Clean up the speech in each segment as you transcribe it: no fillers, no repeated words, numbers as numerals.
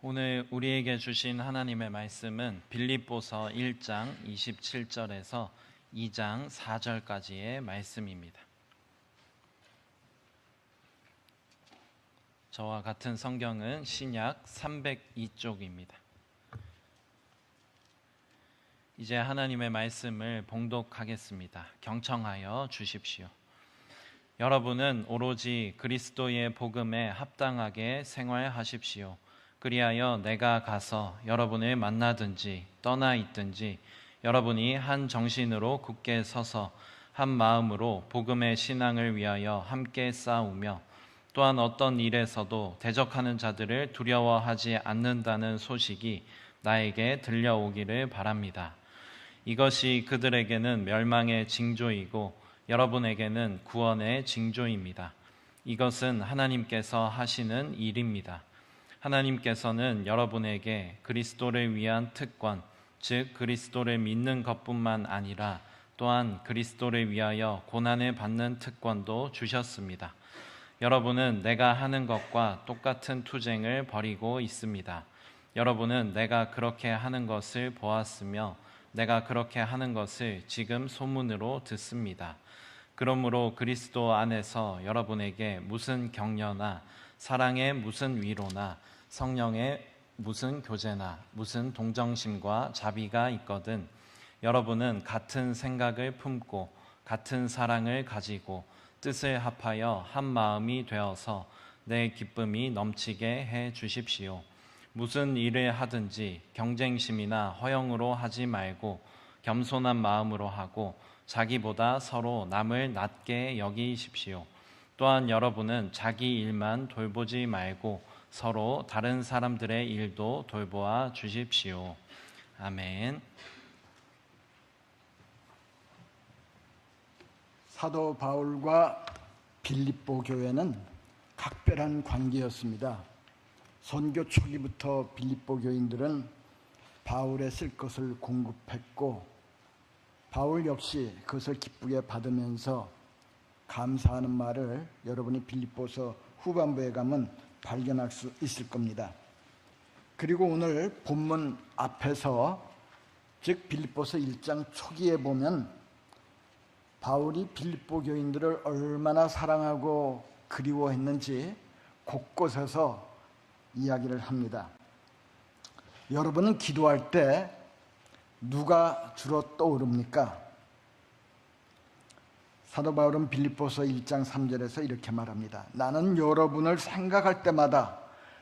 오늘 우리에게 주신 하나님의 말씀은 빌립보서 1장 27절에서 2장 4절까지의 말씀입니다. 저와 같은 성경은 신약 302쪽입니다. 이제 하나님의 말씀을 봉독하겠습니다. 경청하여 주십시오. 여러분은 오로지 그리스도의 복음에 합당하게 생활하십시오. 그리하여 내가 가서 여러분을 만나든지 떠나 있든지 여러분이 한 정신으로 굳게 서서 한 마음으로 복음의 신앙을 위하여 함께 싸우며 또한 어떤 일에서도 대적하는 자들을 두려워하지 않는다는 소식이 나에게 들려오기를 바랍니다. 이것이 그들에게는 멸망의 징조이고 여러분에게는 구원의 징조입니다. 이것은 하나님께서 하시는 일입니다. 하나님께서는 여러분에게 그리스도를 위한 특권, 즉 그리스도를 믿는 것뿐만 아니라 또한 그리스도를 위하여 고난을 받는 특권도 주셨습니다. 여러분은 내가 하는 것과 똑같은 투쟁을 벌이고 있습니다. 여러분은 내가 그렇게 하는 것을 보았으며 내가 그렇게 하는 것을 지금 소문으로 듣습니다. 그러므로 그리스도 안에서 여러분에게 무슨 격려나 사랑의 무슨 위로나 성령의 무슨 교제나 무슨 동정심과 자비가 있거든 여러분은 같은 생각을 품고 같은 사랑을 가지고 뜻을 합하여 한 마음이 되어서 내 기쁨이 넘치게 해 주십시오. 무슨 일을 하든지 경쟁심이나 허영으로 하지 말고 겸손한 마음으로 하고 자기보다 서로 남을 낮게 여기십시오. 또한 여러분은 자기 일만 돌보지 말고 서로 다른 사람들의 일도 돌보아 주십시오. 아멘. 사도 바울과 빌립보 교회는 각별한 관계였습니다. 선교 초기부터 빌립보 교인들은 바울의 쓸 것을 공급했고 바울 역시 그것을 기쁘게 받으면서 감사하는 말을 여러분이 빌립보서 후반부에 가면 발견할 수 있을 겁니다. 그리고 오늘 본문 앞에서 즉 빌립보서 1장 초기에 보면 바울이 빌립보 교인들을 얼마나 사랑하고 그리워했는지 곳곳에서 이야기를 합니다. 여러분은 기도할 때 누가 주로 떠오릅니까? 사도 바울은 빌립보서 1장 3절에서 이렇게 말합니다. 나는 여러분을 생각할 때마다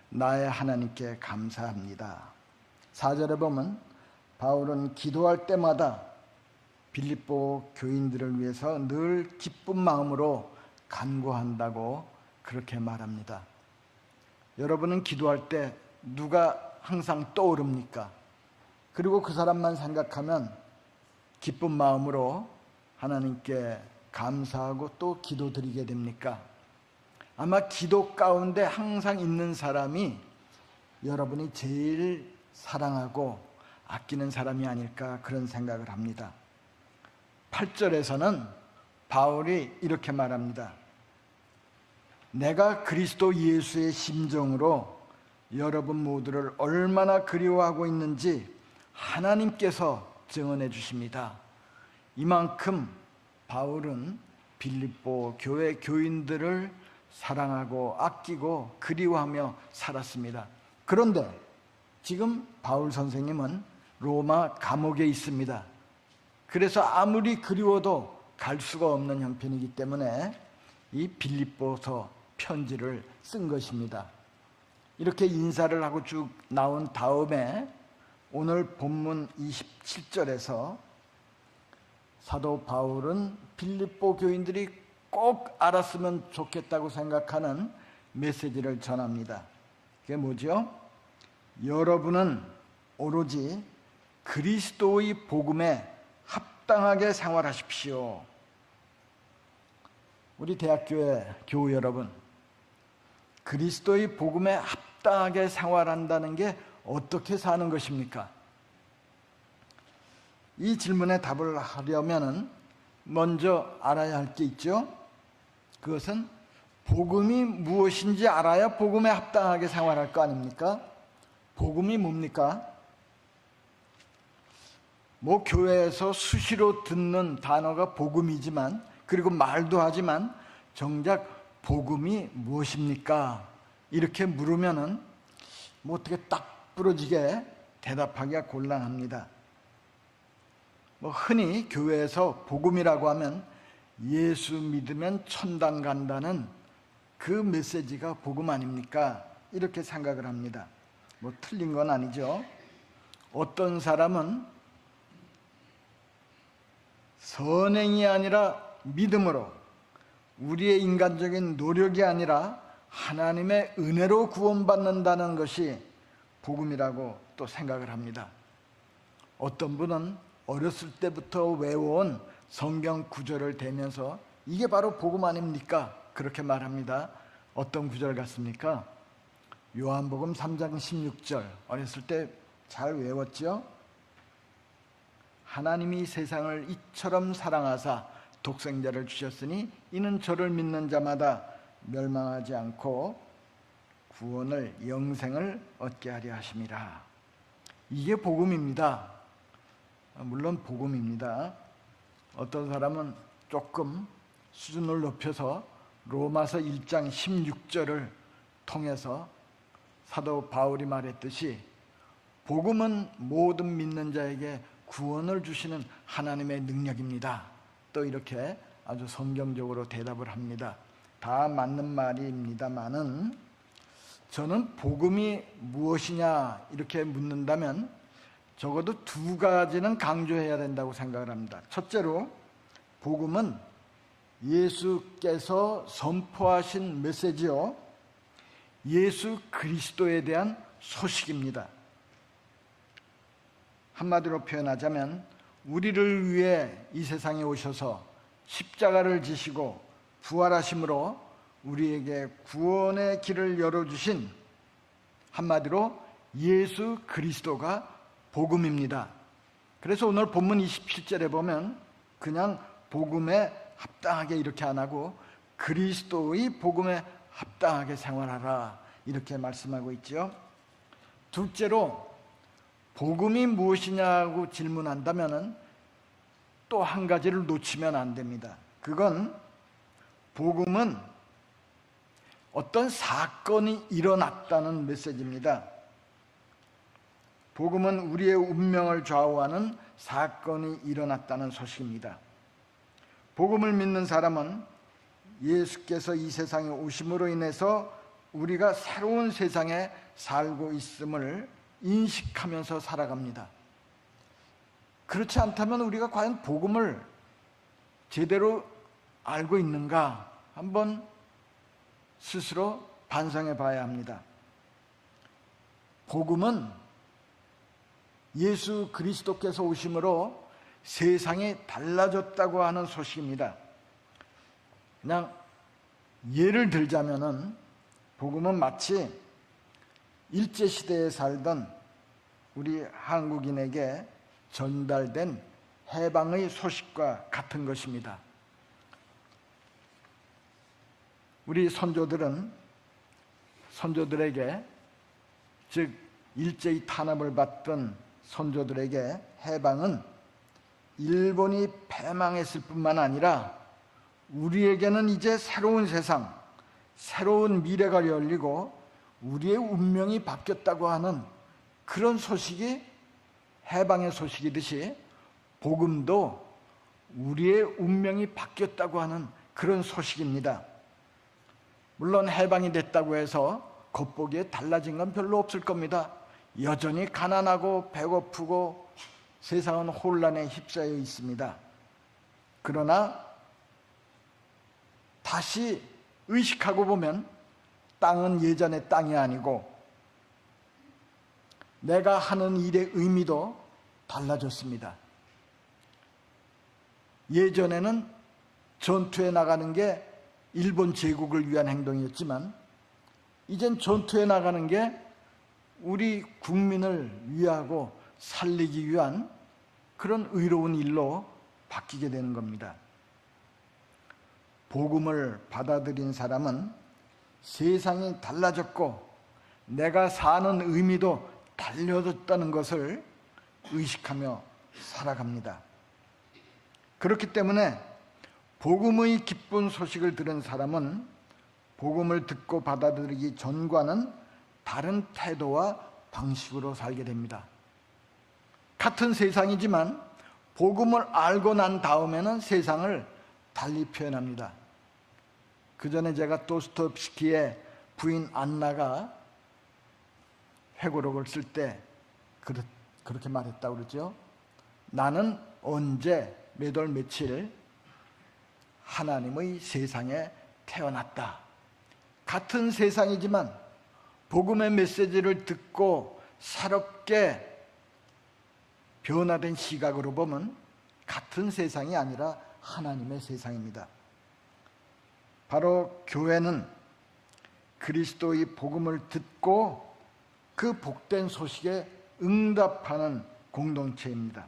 나의 하나님께 감사합니다. 4절에 보면 바울은 기도할 때마다 빌립보 교인들을 위해서 늘 기쁜 마음으로 간구한다고 그렇게 말합니다. 여러분은 기도할 때 누가 항상 떠오릅니까? 그리고 그 사람만 생각하면 기쁜 마음으로 하나님께 감사하고 또 기도드리게 됩니까? 아마 기도 가운데 항상 있는 사람이 여러분이 제일 사랑하고 아끼는 사람이 아닐까 그런 생각을 합니다. 8절에서는 바울이 이렇게 말합니다. 내가 그리스도 예수의 심정으로 여러분 모두를 얼마나 그리워하고 있는지 하나님께서 증언해 주십니다. 이만큼 바울은 빌립보 교회 교인들을 사랑하고 아끼고 그리워하며 살았습니다. 그런데 지금 바울 선생님은 로마 감옥에 있습니다. 그래서 아무리 그리워도 갈 수가 없는 형편이기 때문에 이 빌립보서 편지를 쓴 것입니다. 이렇게 인사를 하고 쭉 나온 다음에 오늘 본문 27절에서 사도 바울은 빌립보 교인들이 꼭 알았으면 좋겠다고 생각하는 메시지를 전합니다. 그게 뭐죠? 여러분은 오로지 그리스도의 복음에 합당하게 생활하십시오. 우리 대학교의 교우 여러분, 그리스도의 복음에 합당하게 생활한다는 게 어떻게 사는 것입니까? 이 질문에 답을 하려면 먼저 알아야 할 게 있죠. 그것은 복음이 무엇인지 알아야 복음에 합당하게 생활할 거 아닙니까? 복음이 뭡니까? 뭐 교회에서 수시로 듣는 단어가 복음이지만, 그리고 말도 하지만 정작 복음이 무엇입니까? 이렇게 물으면은 뭐 어떻게 딱 부러지게 대답하기가 곤란합니다. 뭐 흔히 교회에서 복음이라고 하면 예수 믿으면 천당 간다는 그 메시지가 복음 아닙니까? 이렇게 생각을 합니다. 뭐 틀린 건 아니죠. 어떤 사람은 선행이 아니라 믿음으로, 우리의 인간적인 노력이 아니라 하나님의 은혜로 구원받는다는 것이 복음이라고 또 생각을 합니다. 어떤 분은 어렸을 때부터 외워온 성경 구절을 대면서 이게 바로 복음 아닙니까? 그렇게 말합니다. 어떤 구절 같습니까? 요한복음 3장 16절, 어렸을 때 잘 외웠죠? 하나님이 세상을 이처럼 사랑하사 독생자를 주셨으니 이는 저를 믿는 자마다 멸망하지 않고 구원을, 영생을 얻게 하려 하심이라. 이게 복음입니다. 물론 복음입니다. 어떤 사람은 조금 수준을 높여서 로마서 1장 16절을 통해서 사도 바울이 말했듯이 복음은 모든 믿는 자에게 구원을 주시는 하나님의 능력입니다. 또 이렇게 아주 성경적으로 대답을 합니다. 다 맞는 말입니다만은 저는 복음이 무엇이냐 이렇게 묻는다면 적어도 두 가지는 강조해야 된다고 생각을 합니다. 첫째로 복음은 예수께서 선포하신 메시지요, 예수 그리스도에 대한 소식입니다. 한마디로 표현하자면 우리를 위해 이 세상에 오셔서 십자가를 지시고 부활하심으로 우리에게 구원의 길을 열어주신, 한마디로 예수 그리스도가 복음입니다. 그래서 오늘 본문 27절에 보면 그냥 복음에 합당하게 이렇게 안 하고 그리스도의 복음에 합당하게 생활하라 이렇게 말씀하고 있죠. 둘째로 복음이 무엇이냐고 질문한다면 또 한 가지를 놓치면 안 됩니다. 그건 복음은 어떤 사건이 일어났다는 메시지입니다. 복음은 우리의 운명을 좌우하는 사건이 일어났다는 소식입니다. 복음을 믿는 사람은 예수께서 이 세상에 오심으로 인해서 우리가 새로운 세상에 살고 있음을 인식하면서 살아갑니다. 그렇지 않다면 우리가 과연 복음을 제대로 알고 있는가 한번 스스로 반성해 봐야 합니다. 복음은 예수 그리스도께서 오심으로 세상이 달라졌다고 하는 소식입니다. 그냥 예를 들자면은 복음은 마치 일제시대에 살던 우리 한국인에게 전달된 해방의 소식과 같은 것입니다. 우리 선조들에게, 즉 일제히 탄압을 받던 선조들에게 해방은 일본이 패망했을 뿐만 아니라 우리에게는 이제 새로운 세상, 새로운 미래가 열리고 우리의 운명이 바뀌었다고 하는 그런 소식이 해방의 소식이듯이 복음도 우리의 운명이 바뀌었다고 하는 그런 소식입니다. 물론 해방이 됐다고 해서 겉보기에 달라진 건 별로 없을 겁니다. 여전히 가난하고 배고프고 세상은 혼란에 휩싸여 있습니다. 그러나 다시 의식하고 보면 땅은 예전의 땅이 아니고 내가 하는 일의 의미도 달라졌습니다. 예전에는 전투에 나가는 게 일본 제국을 위한 행동이었지만 이젠 전투에 나가는 게 우리 국민을 위하고 살리기 위한 그런 의로운 일로 바뀌게 되는 겁니다. 복음을 받아들인 사람은 세상이 달라졌고 내가 사는 의미도 알려줬다는 것을 의식하며 살아갑니다. 그렇기 때문에 복음의 기쁜 소식을 들은 사람은 복음을 듣고 받아들이기 전과는 다른 태도와 방식으로 살게 됩니다. 같은 세상이지만 복음을 알고 난 다음에는 세상을 달리 표현합니다. 그 전에 제가 도스토옙스키의 부인 안나가 회고록을 쓸 때 그렇게 말했다고 그러죠. 나는 언제 몇 월 며칠 하나님의 세상에 태어났다. 같은 세상이지만 복음의 메시지를 듣고 새롭게 변화된 시각으로 보면 같은 세상이 아니라 하나님의 세상입니다. 바로 교회는 그리스도의 복음을 듣고 그 복된 소식에 응답하는 공동체입니다.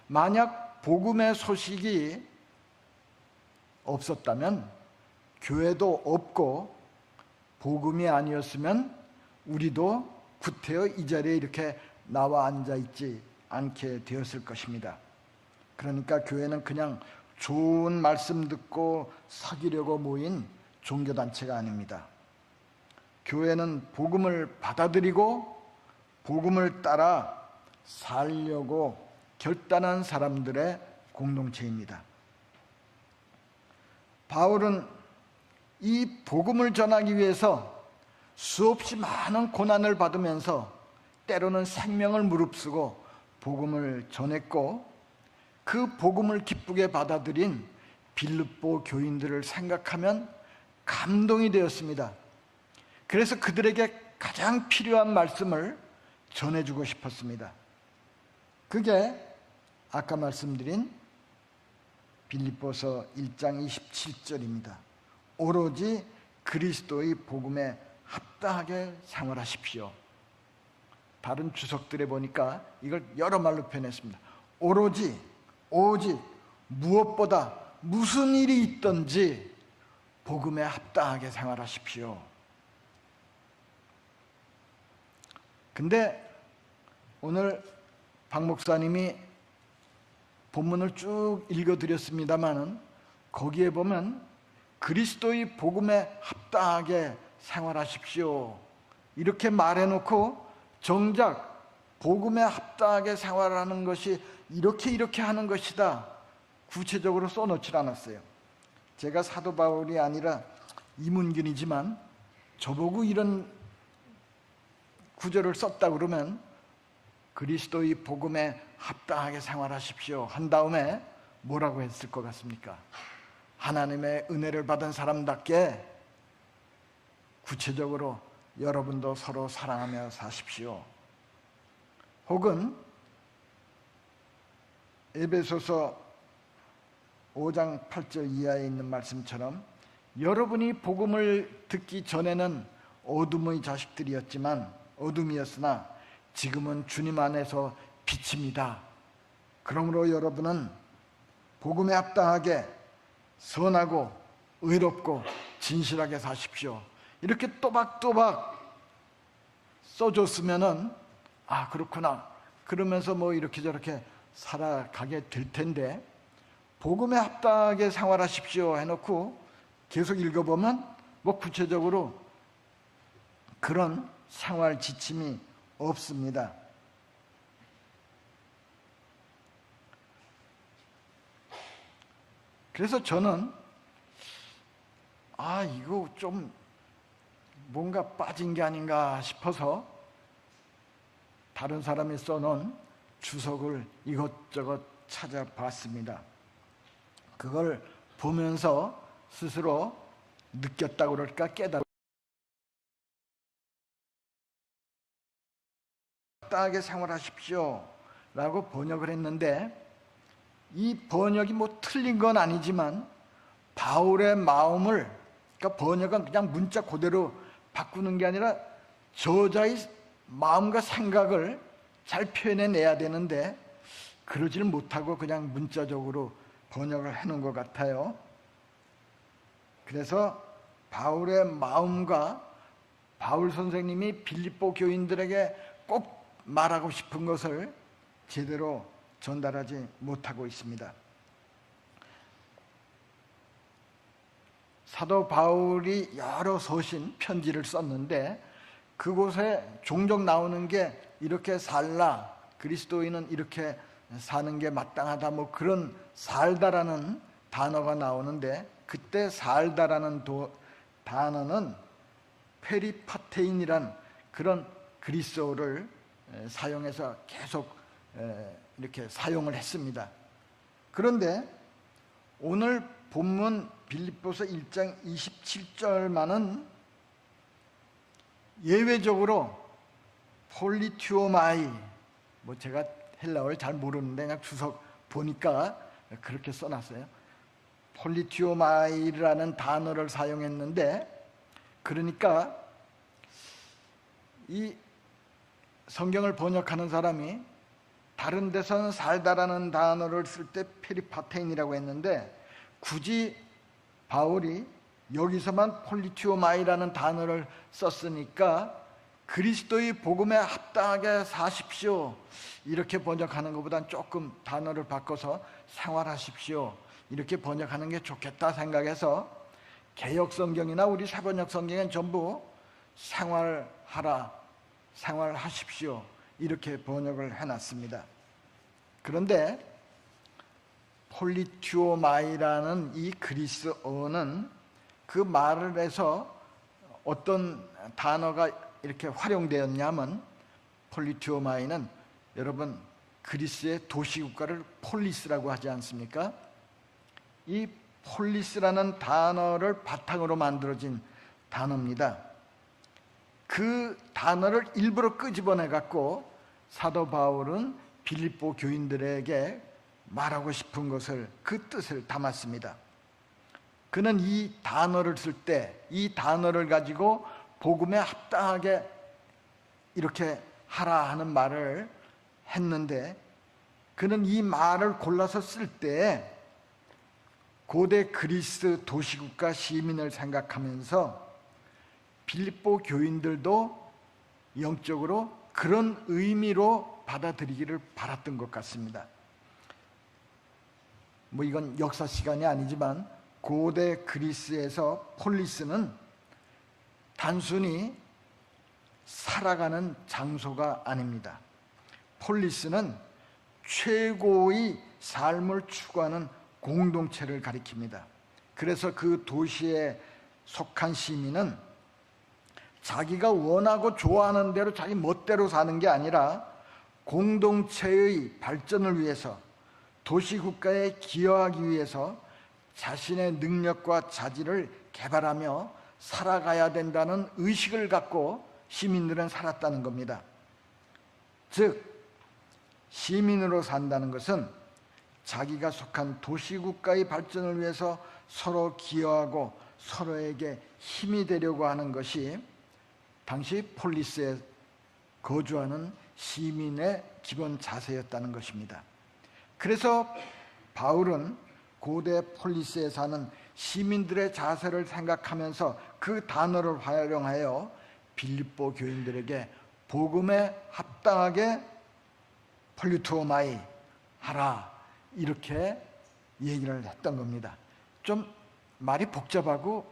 만약 복음의 소식이 없었다면 교회도 없고 복음이 아니었으면 우리도 구태여 이 자리에 이렇게 나와 앉아 있지 않게 되었을 것입니다. 그러니까 교회는 그냥 좋은 말씀 듣고 사귀려고 모인 종교단체가 아닙니다. 교회는 복음을 받아들이고 복음을 따라 살려고 결단한 사람들의 공동체입니다. 바울은 이 복음을 전하기 위해서 수없이 많은 고난을 받으면서 때로는 생명을 무릅쓰고 복음을 전했고, 그 복음을 기쁘게 받아들인 빌립보 교인들을 생각하면 감동이 되었습니다. 그래서 그들에게 가장 필요한 말씀을 전해주고 싶었습니다. 그게 아까 말씀드린 빌립보서 1장 27절입니다. 오로지 그리스도의 복음에 합당하게 생활하십시오. 다른 주석들에 보니까 이걸 여러 말로 표현했습니다. 오로지, 오직, 무엇보다 무슨 일이 있든지 복음에 합당하게 생활하십시오. 근데 오늘 박 목사님이 본문을 쭉 읽어드렸습니다마는 거기에 보면 그리스도의 복음에 합당하게 생활하십시오 이렇게 말해놓고 정작 복음에 합당하게 생활하는 것이 이렇게 하는 것이다 구체적으로 써놓질 않았어요. 제가 사도 바울이 아니라 이문균이지만 저보고 이런 구절을 썼다 그러면 그리스도의 복음에 합당하게 생활하십시오 한 다음에 뭐라고 했을 것 같습니까? 하나님의 은혜를 받은 사람답게 구체적으로 여러분도 서로 사랑하며 사십시오. 혹은 에베소서 5장 8절 이하에 있는 말씀처럼 여러분이 복음을 듣기 전에는 어둠의 자식들이었지만 어둠이었으나 지금은 주님 안에서 빛입니다. 그러므로 여러분은 복음에 합당하게 선하고 의롭고 진실하게 사십시오. 이렇게 또박또박 써줬으면은 아 그렇구나 그러면서 뭐 이렇게 저렇게 살아가게 될 텐데 복음에 합당하게 생활하십시오 해놓고 계속 읽어보면 뭐 구체적으로 그런 생활 지침이 없습니다. 그래서 저는 이거 좀 뭔가 빠진 게 아닌가 싶어서 다른 사람이 써놓은 주석을 이것저것 찾아봤습니다. 그걸 보면서 스스로 느꼈다고 그럴까 깨달았다. 합당하게 생활하십시오 라고 번역을 했는데 이 번역이 뭐 틀린 건 아니지만 바울의 마음을 그러니까 번역은 그냥 문자 그대로 바꾸는 게 아니라 저자의 마음과 생각을 잘 표현해내야 되는데 그러지를 못하고 그냥 문자적으로 번역을 해놓은 것 같아요. 그래서 바울의 마음과 바울 선생님이 빌립보 교인들에게 꼭 말하고 싶은 것을 제대로 전달하지 못하고 있습니다. 사도 바울이 여러 서신, 편지를 썼는데 그곳에 종종 나오는 게 이렇게 살라, 그리스도인은 이렇게 사는 게 마땅하다, 뭐 그런 살다라는 단어가 나오는데, 그때 살다라는 단어는 페리파테인이란 그런 그리스어를 사용해서 계속 이렇게 사용을 했습니다. 그런데 오늘 본문 빌립보서 1장 27절만은 예외적으로 폴리튜오마이, 뭐 제가 헬라어를 잘 모르는데 그냥 주석 보니까 그렇게 써놨어요. 폴리튜오마이라는 단어를 사용했는데, 그러니까 이 성경을 번역하는 사람이 다른 데서는 살다라는 단어를 쓸 때 페리파테인이라고 했는데, 굳이 바울이 여기서만 폴리튜오마이라는 단어를 썼으니까 그리스도의 복음에 합당하게 사십시오, 이렇게 번역하는 것보다는 조금 단어를 바꿔서 생활하십시오, 이렇게 번역하는 게 좋겠다 생각해서 개역성경이나 우리 사번역 성경엔 전부 생활하라, 생활하십시오, 이렇게 번역을 해놨습니다. 그런데 폴리튜오마이라는 이 그리스어는 그 말을 해서 어떤 단어가 이렇게 활용되었냐면, 폴리튜오마이는 여러분 그리스의 도시국가를 폴리스라고 하지 않습니까? 이 폴리스라는 단어를 바탕으로 만들어진 단어입니다. 그 단어를 일부러 끄집어내 갖고 사도 바울은 빌립보 교인들에게 말하고 싶은 것을, 그 뜻을 담았습니다. 그는 이 단어를 쓸 때 이 단어를 가지고 복음에 합당하게 이렇게 하라 하는 말을 했는데, 그는 이 말을 골라서 쓸 때 고대 그리스 도시국가 시민을 생각하면서 빌립보 교인들도 영적으로 그런 의미로 받아들이기를 바랐던 것 같습니다. 뭐 이건 역사 시간이 아니지만 고대 그리스에서 폴리스는 단순히 살아가는 장소가 아닙니다. 폴리스는 최고의 삶을 추구하는 공동체를 가리킵니다. 그래서 그 도시에 속한 시민은 자기가 원하고 좋아하는 대로 자기 멋대로 사는 게 아니라 공동체의 발전을 위해서, 도시국가에 기여하기 위해서 자신의 능력과 자질을 개발하며 살아가야 된다는 의식을 갖고 시민들은 살았다는 겁니다. 즉, 시민으로 산다는 것은 자기가 속한 도시국가의 발전을 위해서 서로 기여하고 서로에게 힘이 되려고 하는 것이 당시 폴리스에 거주하는 시민의 기본 자세였다는 것입니다. 그래서 바울은 고대 폴리스에 사는 시민들의 자세를 생각하면서 그 단어를 활용하여 빌립보 교인들에게 복음에 합당하게 폴리투오마이 하라, 이렇게 얘기를 했던 겁니다. 좀 말이 복잡하고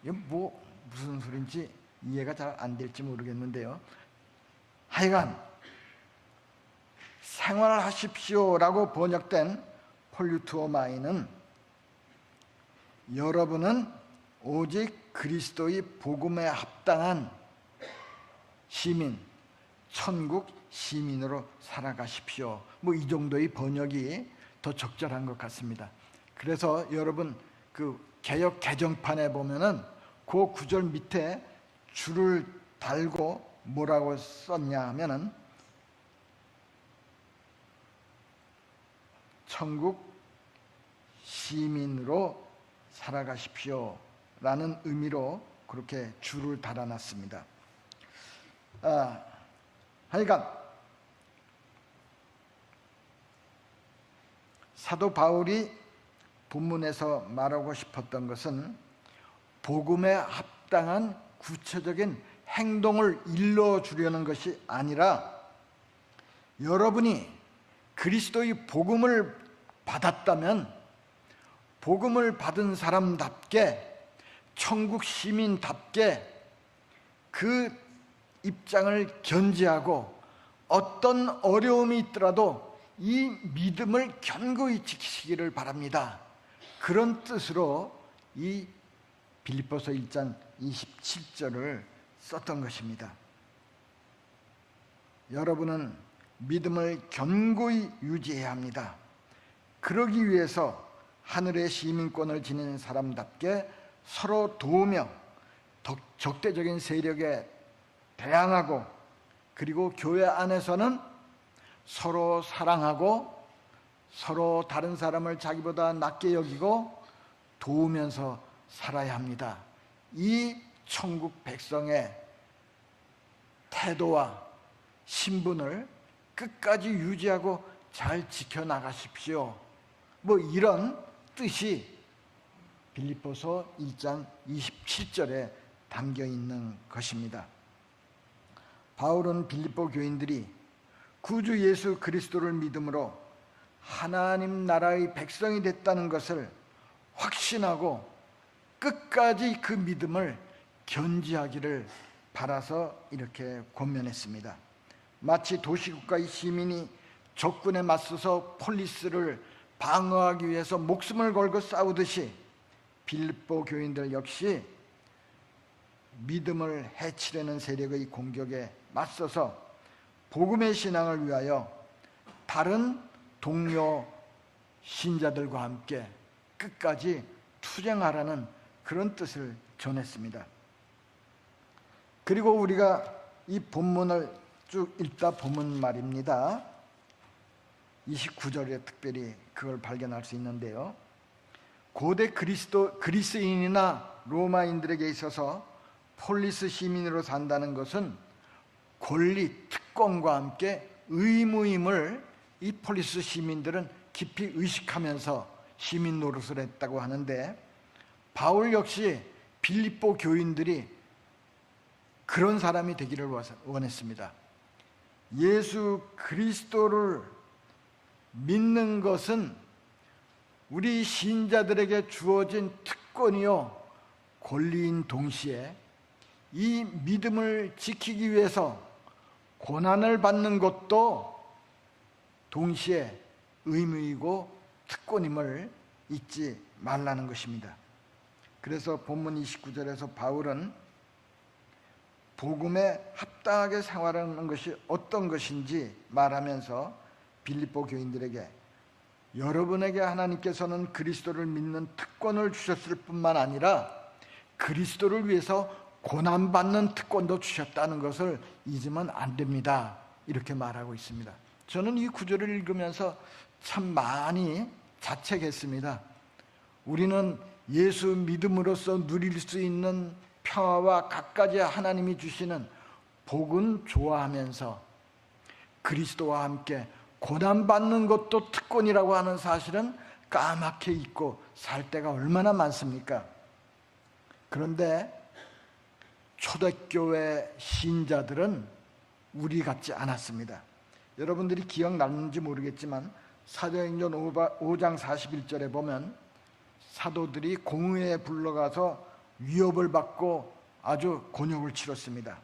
뭐 무슨 소린지 이해가 잘 안 될지 모르겠는데요. 하여간 생활하십시오라고 번역된 폴리투오마이는 여러분은 오직 그리스도의 복음에 합당한 시민, 천국 시민으로 살아가십시오, 뭐 이 정도의 번역이 더 적절한 것 같습니다. 그래서 여러분 그 개역 개정판에 보면은 그 구절 밑에 줄을 달고 뭐라고 썼냐 하면은 천국 시민으로 살아가십시오 라는 의미로 그렇게 줄을 달아놨습니다. 하여간 사도 바울이 본문에서 말하고 싶었던 것은 복음에 합당한 구체적인 행동을 일러주려는 것이 아니라 여러분이 그리스도의 복음을 받았다면 복음을 받은 사람답게 천국 시민답게 그 입장을 견지하고 어떤 어려움이 있더라도 이 믿음을 견고히 지키시기를 바랍니다. 그런 뜻으로 이 빌립보서 1장 27절을 썼던 것입니다. 여러분은 믿음을 견고히 유지해야 합니다. 그러기 위해서 하늘의 시민권을 지닌 사람답게 서로 도우며 적대적인 세력에 대항하고, 그리고 교회 안에서는 서로 사랑하고 서로 다른 사람을 자기보다 낮게 여기고 도우면서 살아야 합니다. 이 천국 백성의 태도와 신분을 끝까지 유지하고 잘 지켜나가십시오. 이런 뜻이 빌립보서 1장 27절에 담겨 있는 것입니다. 바울은 빌립보 교인들이 구주 예수 그리스도를 믿음으로 하나님 나라의 백성이 됐다는 것을 확신하고 끝까지 그 믿음을 견지하기를 바라서 이렇게 권면했습니다. 마치 도시국가의 시민이 적군에 맞서서 폴리스를 방어하기 위해서 목숨을 걸고 싸우듯이 빌립보 교인들 역시 믿음을 해치려는 세력의 공격에 맞서서 복음의 신앙을 위하여 다른 동료 신자들과 함께 끝까지 투쟁하라는 그런 뜻을 전했습니다. 그리고 우리가 이 본문을 쭉 읽다 보면 말입니다. 29절에 특별히 그걸 발견할 수 있는데요. 고대 그리스인이나 로마인들에게 있어서 폴리스 시민으로 산다는 것은 권리, 특권과 함께 의무임을 이 폴리스 시민들은 깊이 의식하면서 시민 노릇을 했다고 하는데, 바울 역시 빌립보 교인들이 그런 사람이 되기를 원했습니다. 예수 그리스도를 믿는 것은 우리 신자들에게 주어진 특권이요 권리인 동시에 이 믿음을 지키기 위해서 고난을 받는 것도 동시에 의무이고 특권임을 잊지 말라는 것입니다. 그래서 본문 29절에서 바울은 복음에 합당하게 생활하는 것이 어떤 것인지 말하면서 빌립보 교인들에게 여러분에게 하나님께서는 그리스도를 믿는 특권을 주셨을 뿐만 아니라 그리스도를 위해서 고난받는 특권도 주셨다는 것을 잊으면 안 됩니다. 이렇게 말하고 있습니다. 저는 이 구절을 읽으면서 참 많이 자책했습니다. 우리는 예수 믿음으로써 누릴 수 있는 평화와 갖가지 하나님이 주시는 복은 좋아하면서 그리스도와 함께 고난받는 것도 특권이라고 하는 사실은 까맣게 잊고 살 때가 얼마나 많습니까? 그런데 초대교회 신자들은 우리 같지 않았습니다. 여러분들이 기억나는지 모르겠지만 사도행전 5장 41절에 보면 사도들이 공회에 불러가서 위협을 받고 아주 곤욕을 치렀습니다.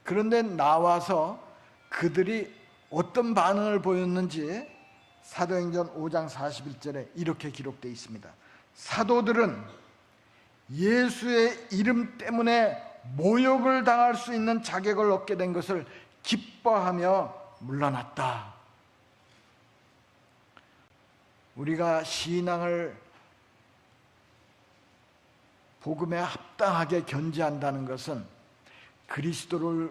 그런데 나와서 그들이 어떤 반응을 보였는지 사도행전 5장 41절에 이렇게 기록되어 있습니다. 사도들은 예수의 이름 때문에 모욕을 당할 수 있는 자격을 얻게 된 것을 기뻐하며 물러났다. 우리가 신앙을 복음에 합당하게 견지한다는 것은 그리스도를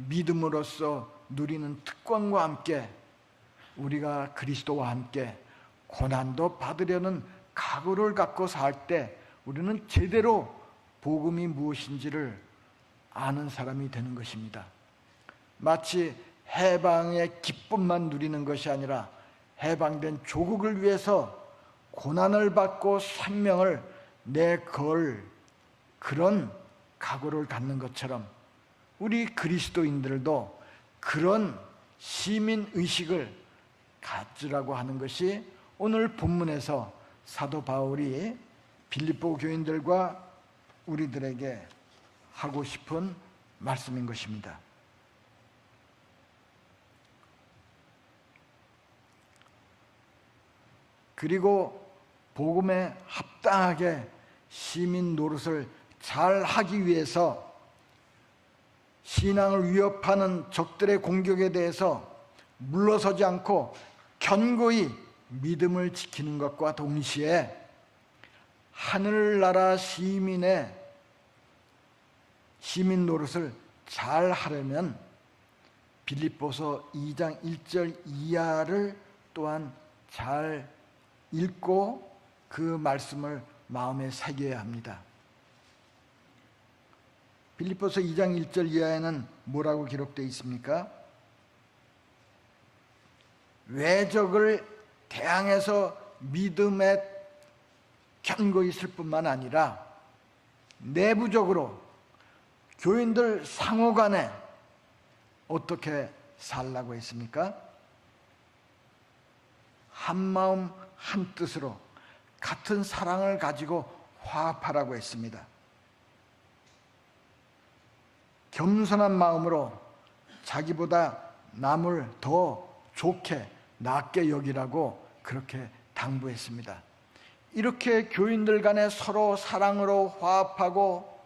믿음으로써 누리는 특권과 함께 우리가 그리스도와 함께 고난도 받으려는 각오를 갖고 살 때 우리는 제대로 복음이 무엇인지를 아는 사람이 되는 것입니다. 마치 해방의 기쁨만 누리는 것이 아니라 해방된 조국을 위해서 고난을 받고 생명을 내걸 그런 각오를 갖는 것처럼 우리 그리스도인들도 그런 시민 의식을 가지라고 하는 것이 오늘 본문에서 사도 바울이 빌립보 교인들과 우리들에게 하고 싶은 말씀인 것입니다. 그리고 복음에 합당하게 시민 노릇을 잘 하기 위해서 신앙을 위협하는 적들의 공격에 대해서 물러서지 않고 견고히 믿음을 지키는 것과 동시에 하늘나라 시민의 시민 노릇을 잘 하려면 빌립보서 2장 1절 이하를 또한 잘 읽고 그 말씀을 마음에 새겨야 합니다. 빌립보서 2장 1절 이하에는 뭐라고 기록되어 있습니까? 외적을 대항해서 믿음에 견고히 있을 뿐만 아니라 내부적으로 교인들 상호간에 어떻게 살라고 했습니까? 한마음 한뜻으로 같은 사랑을 가지고 화합하라고 했습니다. 겸손한 마음으로 자기보다 남을 더 좋게 낫게 여기라고 그렇게 당부했습니다. 이렇게 교인들 간에 서로 사랑으로 화합하고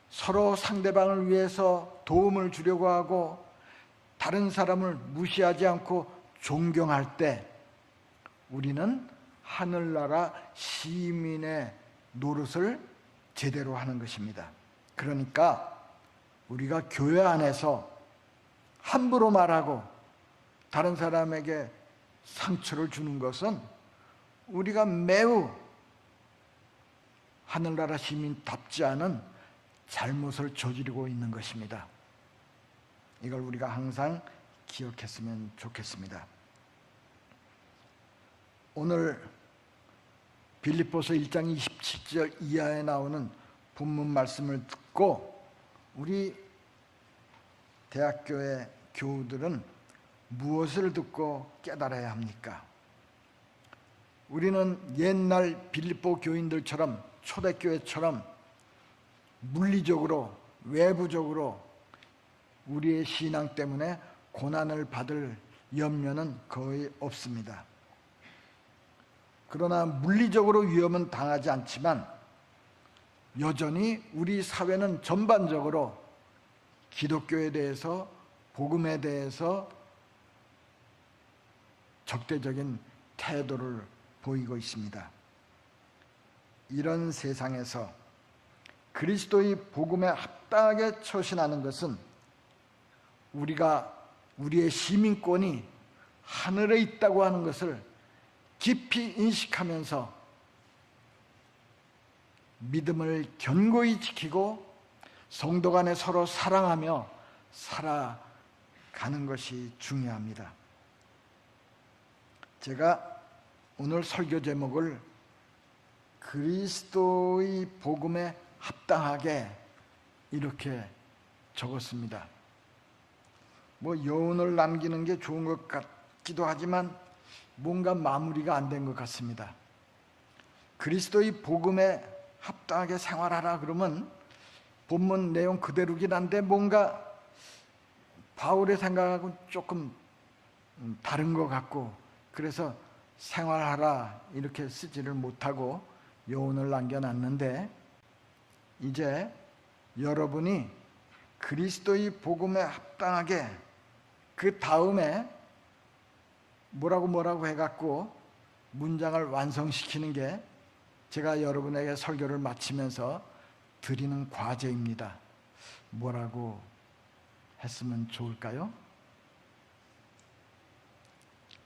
서로 상대방을 위해서 도움을 주려고 하고 다른 사람을 무시하지 않고 존경할 때 우리는 하늘나라 시민의 노릇을 제대로 하는 것입니다. 그러니까 우리가 교회 안에서 함부로 말하고 다른 사람에게 상처를 주는 것은 우리가 매우 하늘나라 시민답지 않은 잘못을 저지르고 있는 것입니다. 이걸 우리가 항상 기억했으면 좋겠습니다. 오늘 빌립보서 1장 27절 이하에 나오는 본문 말씀을 듣고 우리 대학교의 교우들은 무엇을 듣고 깨달아야 합니까? 우리는 옛날 빌립보 교인들처럼 초대교회처럼 물리적으로 외부적으로 우리의 신앙 때문에 고난을 받을 염려는 거의 없습니다. 그러나 물리적으로 위험은 당하지 않지만 여전히 우리 사회는 전반적으로 기독교에 대해서 복음에 대해서 적대적인 태도를 보이고 있습니다. 이런 세상에서 그리스도의 복음에 합당하게 처신하는 것은 우리의 시민권이 하늘에 있다고 하는 것을 깊이 인식하면서 믿음을 견고히 지키고 성도 간에 서로 사랑하며 살아가는 것이 중요합니다. 제가 오늘 설교 제목을 그리스도의 복음에 합당하게 이렇게 적었습니다. 여운을 남기는 게 좋은 것 같기도 하지만 뭔가 마무리가 안 된 것 같습니다. 그리스도의 복음에 합당하게 생활하라 그러면 본문 내용 그대로긴 한데 뭔가 바울의 생각하고 조금 다른 것 같고 그래서 생활하라 이렇게 쓰지를 못하고 여운을 남겨놨는데 이제 여러분이 그리스도의 복음에 합당하게 그 다음에 뭐라고 해갖고 문장을 완성시키는 게 제가 여러분에게 설교를 마치면서 드리는 과제입니다. 뭐라고 했으면 좋을까요?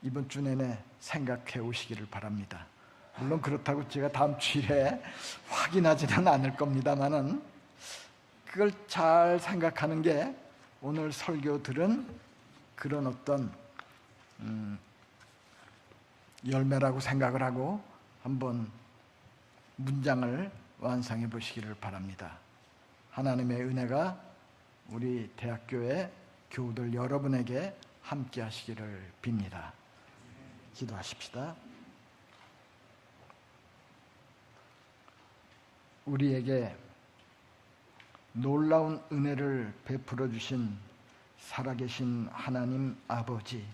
이번 주 내내 생각해 오시기를 바랍니다. 물론 그렇다고 제가 다음 주일에 확인하지는 않을 겁니다만은 그걸 잘 생각하는 게 오늘 설교 들은 그런 어떤 열매라고 생각을 하고 한번 문장을 완성해 보시기를 바랍니다. 하나님의 은혜가 우리 대학교의 교우들 여러분에게 함께 하시기를 빕니다. 기도하십시다. 우리에게 놀라운 은혜를 베풀어 주신 살아계신 하나님 아버지,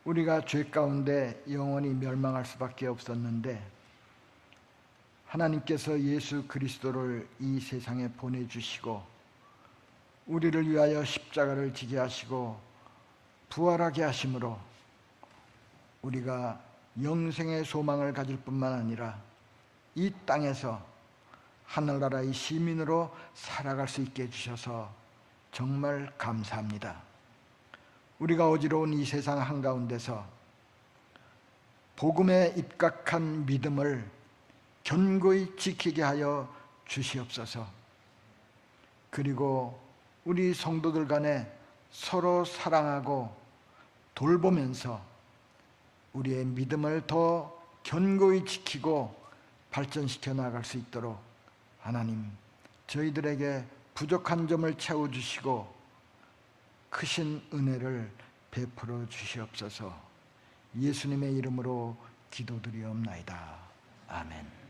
우리가 죄 가운데 영원히 멸망할 수밖에 없었는데 하나님께서 예수 그리스도를 이 세상에 보내주시고 우리를 위하여 십자가를 지게 하시고 부활하게 하심으로 우리가 영생의 소망을 가질 뿐만 아니라 이 땅에서 하늘나라의 시민으로 살아갈 수 있게 해주셔서 정말 감사합니다. 우리가 어지러운 이 세상 한가운데서 복음에 입각한 믿음을 견고히 지키게 하여 주시옵소서. 그리고 우리 성도들 간에 서로 사랑하고 돌보면서 우리의 믿음을 더 견고히 지키고 발전시켜 나갈 수 있도록 하나님, 저희들에게 부족한 점을 채워주시고 크신 은혜를 베풀어 주시옵소서. 예수님의 이름으로 기도드리옵나이다. 아멘.